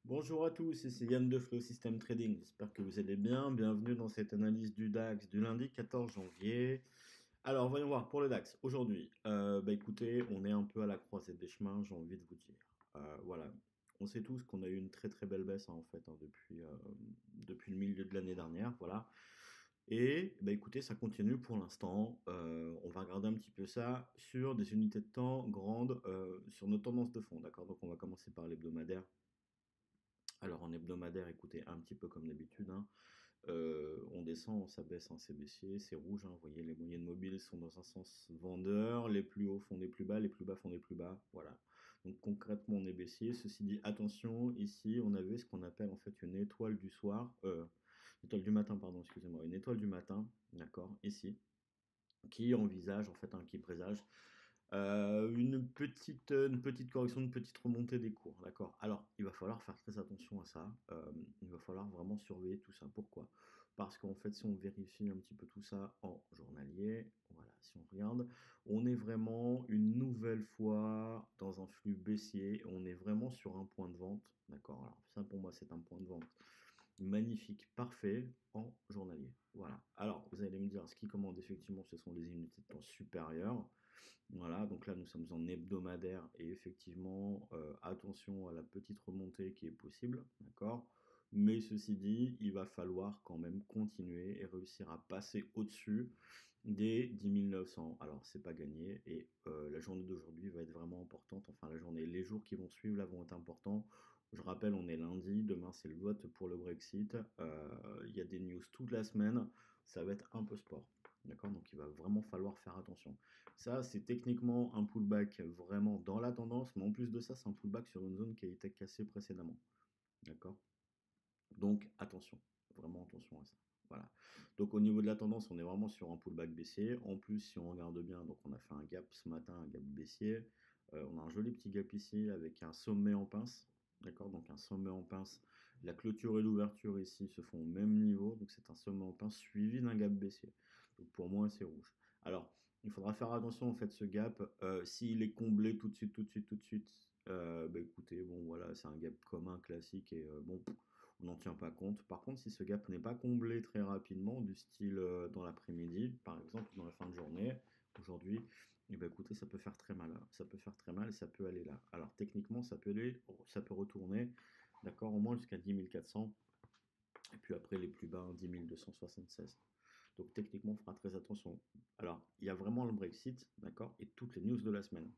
Bonjour à tous, ici Yann de Flow System Trading. J'espère que vous allez bien. Bienvenue dans cette analyse du DAX du lundi 14 janvier. Alors, voyons voir pour le DAX aujourd'hui. Écoutez, on est un peu à la croisée des chemins, j'ai envie de vous dire. Voilà, on sait tous qu'on a eu une très très belle baisse depuis le milieu de l'année dernière. Voilà. Et écoutez, ça continue pour l'instant. On va regarder un petit peu ça sur des unités de temps grandes, sur nos tendances de fond. D'accord? Donc, on va commencer par l'hebdomadaire. Alors en hebdomadaire, écoutez, un petit peu comme d'habitude, hein, on descend, ça baisse, hein, c'est baissier, c'est rouge, hein, vous voyez, les moyennes mobiles sont dans un sens vendeur, les plus hauts font des plus bas, les plus bas font des plus bas, voilà. Donc concrètement, on est baissier. Ceci dit, attention, ici, on avait ce qu'on appelle en fait une étoile du soir, étoile du matin, pardon, excusez-moi, une étoile du matin, d'accord, ici, qui envisage, en fait, qui présage une petite correction, une petite remontée des cours, d'accord? Alors, il va falloir faire très attention à ça. Il va falloir vraiment surveiller tout ça. Pourquoi? Parce qu'en fait, si on vérifie un petit peu tout ça en journalier, voilà, si on regarde, on est vraiment une nouvelle fois dans un flux baissier. On est vraiment sur un point de vente, d'accord? Alors, ça pour moi, c'est un point de vente magnifique, parfait en journalier. Voilà. Alors, vous allez me dire, ce qui commande effectivement, ce sont les unités de temps supérieures. Voilà, donc là nous sommes en hebdomadaire et effectivement, attention à la petite remontée qui est possible, d'accord? Mais ceci dit, il va falloir quand même continuer et réussir à passer au-dessus des 10 900. Alors c'est pas gagné et la journée d'aujourd'hui va être vraiment importante, enfin la journée, les jours qui vont suivre là vont être importants. Je rappelle, on est lundi, demain c'est le vote pour le Brexit, il y a des news toute la semaine, ça va être un peu sport, d'accord? Donc il va vraiment falloir faire attention. Ça, c'est techniquement un pullback vraiment dans la tendance, mais en plus de ça, c'est un pullback sur une zone qui a été cassée précédemment. D'accord? Donc attention, vraiment attention à ça. Voilà. Donc au niveau de la tendance, on est vraiment sur un pullback baissier. En plus, si on regarde bien, donc on a fait un gap ce matin, un gap baissier. On a un joli petit gap ici avec un sommet en pince. D'accord? Donc un sommet en pince. La clôture et l'ouverture ici se font au même niveau. Donc c'est un sommet en pince suivi d'un gap baissier. Donc pour moi, c'est rouge. Alors, il faudra faire attention en fait ce gap. S'il est comblé tout de suite, tout de suite, tout de suite, écoutez, bon voilà, c'est un gap commun classique et bon, on n'en tient pas compte. Par contre, si ce gap n'est pas comblé très rapidement, du style dans l'après-midi, par exemple, dans la fin de journée, aujourd'hui, écoutez, ça peut faire très mal, hein. Ça peut faire très mal et ça peut aller là. Alors techniquement, ça peut retourner, d'accord, au moins jusqu'à 10 400. Et puis après, les plus bas, hein, 10 276. Donc techniquement, on fera très attention. Alors, il y a vraiment le Brexit, d'accord, et toutes les news de la semaine.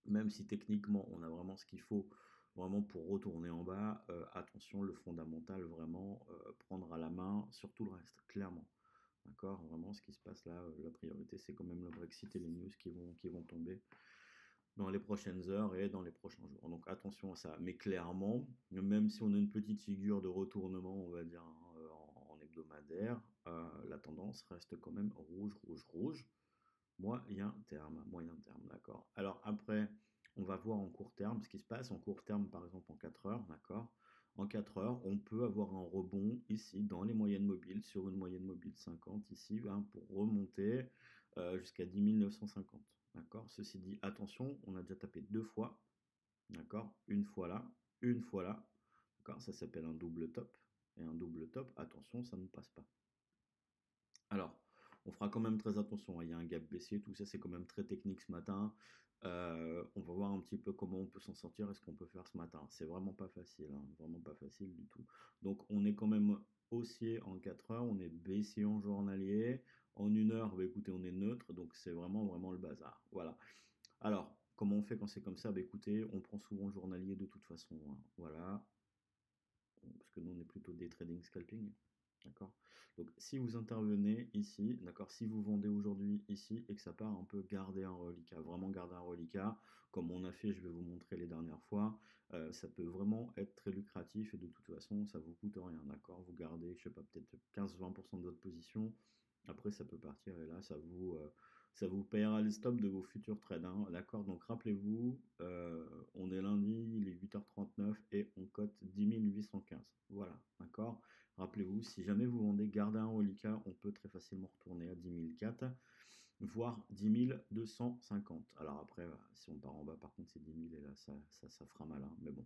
Même si techniquement on a vraiment ce qu'il faut vraiment pour retourner en bas, attention, le fondamental vraiment prendre à la main sur tout le reste, clairement. D'accord? Vraiment, ce qui se passe là, la priorité, c'est quand même le Brexit et les news qui vont tomber dans les prochaines heures et dans les prochains jours. Donc attention à ça. Mais clairement, même si on a une petite figure de retournement, on va dire, hein, en hebdomadaire, la tendance reste quand même rouge, rouge, rouge. Moyen terme, d'accord. Alors après, on va voir en court terme ce qui se passe. En court terme, par exemple en 4 heures, d'accord. En 4 heures, on peut avoir un rebond ici dans les moyennes mobiles, sur une moyenne mobile 50 ici, hein, pour remonter jusqu'à 10 950. D'accord. Ceci dit, attention, on a déjà tapé deux fois, d'accord. Une fois là, d'accord. Ça s'appelle un double top. Et un double top, attention, ça ne passe pas. Alors, on fera quand même très attention, hein. Il y a un gap baissier, tout ça c'est quand même très technique ce matin. On va voir un petit peu comment on peut s'en sortir et ce qu'on peut faire ce matin. C'est vraiment pas facile, hein, vraiment pas facile du tout. Donc on est quand même haussier en 4 heures, on est baissier en journalier. En une heure, écoutez, on est neutre, donc c'est vraiment vraiment le bazar. Voilà. Alors, comment on fait quand c'est comme ça? Écoutez, on prend souvent le journalier de toute façon, hein. Voilà, parce que nous on est plutôt des trading scalping. D'accord. Donc, si vous intervenez ici, d'accord, si vous vendez aujourd'hui ici et que ça part un peu, garder un reliquat, vraiment garder un reliquat, comme on a fait, je vais vous montrer les dernières fois, ça peut vraiment être très lucratif et de toute façon, ça vous coûte rien, d'accord. Vous gardez, je sais pas, peut-être 15-20% de votre position. Après, ça peut partir et là, ça vous payera les stops de vos futurs trades, hein, d'accord? Donc, rappelez-vous, on est lundi, il est 8h39 et on cote 10 815. Voilà, d'accord? Rappelez-vous, si jamais vous vendez, gardez un reliquat, on peut très facilement retourner à 10 004, voire 10 250. Alors après, si on part en bas, par contre, c'est 10 000 et là, ça fera mal, hein, mais bon.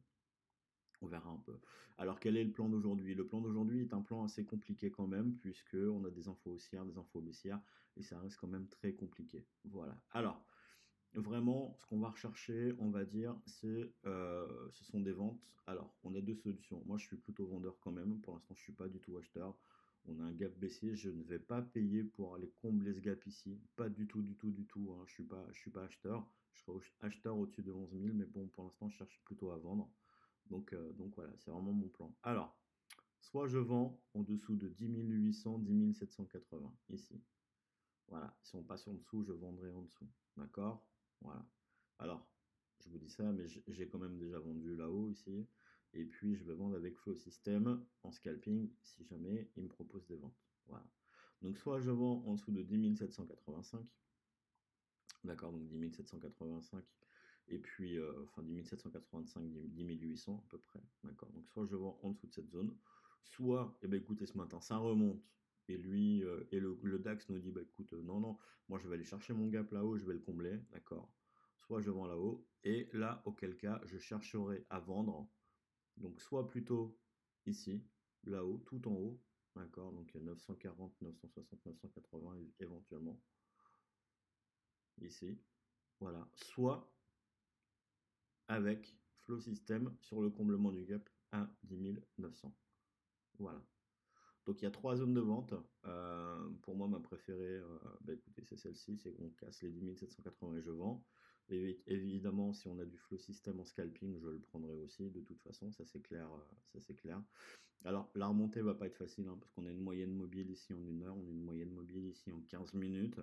On verra un peu. Alors, quel est le plan d'aujourd'hui? Le plan d'aujourd'hui est un plan assez compliqué quand même, puisque on a des infos haussières, des infos baissières, et ça reste quand même très compliqué. Voilà. Alors, vraiment, ce qu'on va rechercher, on va dire, ce sont des ventes. Alors, on a deux solutions. Moi, je suis plutôt vendeur quand même. Pour l'instant, je suis pas du tout acheteur. On a un gap baissier. Je ne vais pas payer pour aller combler ce gap ici. Pas du tout, du tout, du tout, hein. Je suis pas acheteur. Je serai acheteur au-dessus de 11 000, mais bon, pour l'instant, je cherche plutôt à vendre. Donc voilà, c'est vraiment mon plan. Alors, soit je vends en dessous de 10 800, 10 780 ici. Voilà, si on passe en dessous, je vendrai en dessous. D'accord? Voilà. Alors, je vous dis ça, mais j'ai quand même déjà vendu là-haut ici. Et puis, je vais vendre avec Flow System en scalping si jamais il me propose des ventes. Voilà. Donc, soit je vends en dessous de 10 785. D'accord, donc 10 785. Et puis, enfin 10 785, 10 800 à peu près. D'accord, donc soit je vends en dessous de cette zone, soit, eh ben, écoutez, ce matin, ça remonte. Et lui, et le DAX nous dit, bah écoute, non, non, moi je vais aller chercher mon gap là-haut, je vais le combler, d'accord. Soit je vends là-haut, et là, auquel cas, je chercherai à vendre. Donc soit plutôt ici, là-haut, tout en haut, d'accord, donc 940, 960, 980 éventuellement, ici, voilà. Soit avec Flow System sur le comblement du gap à 10 900. Voilà. Donc il y a trois zones de vente. Pour moi, ma préférée, bah, écoutez, c'est celle-ci, c'est qu'on casse les 10 780 et je vends. Et évidemment, si on a du flow system en scalping, je le prendrai aussi, de toute façon, ça c'est clair, ça c'est clair. Alors la remontée va pas être facile, hein, parce qu'on a une moyenne mobile ici en 1 heure, on a une moyenne mobile ici en 15 minutes.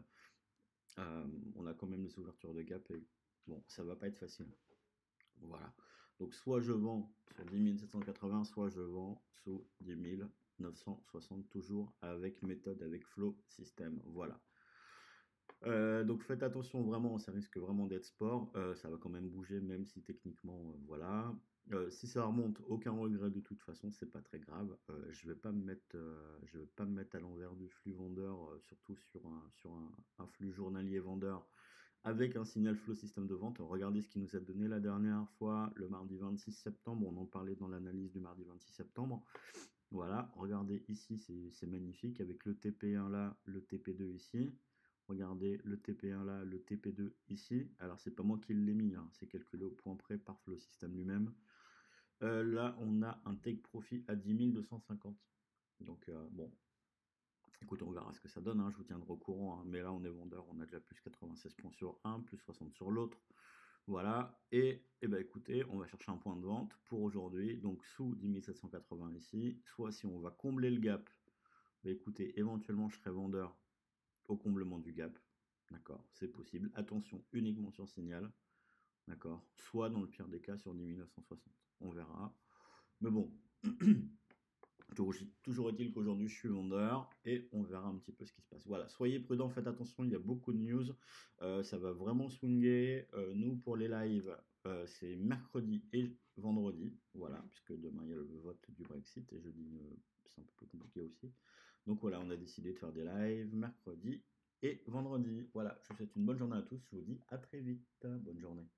On a quand même des ouvertures de gap et bon, ça va pas être facile. Voilà. Donc soit je vends sur 10 780, soit je vends sous 10 960, toujours avec méthode, avec flow système. Voilà. Donc faites attention vraiment, ça risque vraiment d'être sport. Ça va quand même bouger, même si techniquement, voilà. Si ça remonte, aucun regret de toute façon, c'est pas très grave. Je vais pas me mettre à l'envers du flux vendeur, surtout sur un flux journalier vendeur avec un signal flow système de vente. Regardez ce qui nous a donné la dernière fois, le mardi 26 septembre. On en parlait dans l'analyse du mardi 26 septembre. Voilà, regardez ici, c'est magnifique avec le TP1 là, le TP2 ici. Regardez le TP1 là, le TP2 ici. Alors, c'est pas moi qui l'ai mis, hein, c'est calculé au point près par Flow System lui-même. Là, on a un take profit à 10 250. Donc, bon, écoute, on verra ce que ça donne, hein, je vous tiendrai au courant, hein, mais là, on est vendeur, on a déjà plus 96 points sur un, plus 60 sur l'autre. Voilà, et ben écoutez, on va chercher un point de vente pour aujourd'hui, donc sous 10 780 ici, soit si on va combler le gap, ben écoutez, éventuellement je serai vendeur au comblement du gap, d'accord, c'est possible, attention uniquement sur signal, d'accord, soit dans le pire des cas sur 10 960, on verra, mais bon, toujours est-il qu'aujourd'hui je suis vendeur et on verra un petit peu ce qui se passe. Voilà, soyez prudents, faites attention, il y a beaucoup de news, ça va vraiment swinger. Nous pour les lives, c'est mercredi et vendredi, voilà, puisque demain il y a le vote du Brexit et jeudi c'est un peu plus compliqué aussi. Donc voilà, on a décidé de faire des lives mercredi et vendredi. Voilà, je vous souhaite une bonne journée à tous, je vous dis à très vite, bonne journée.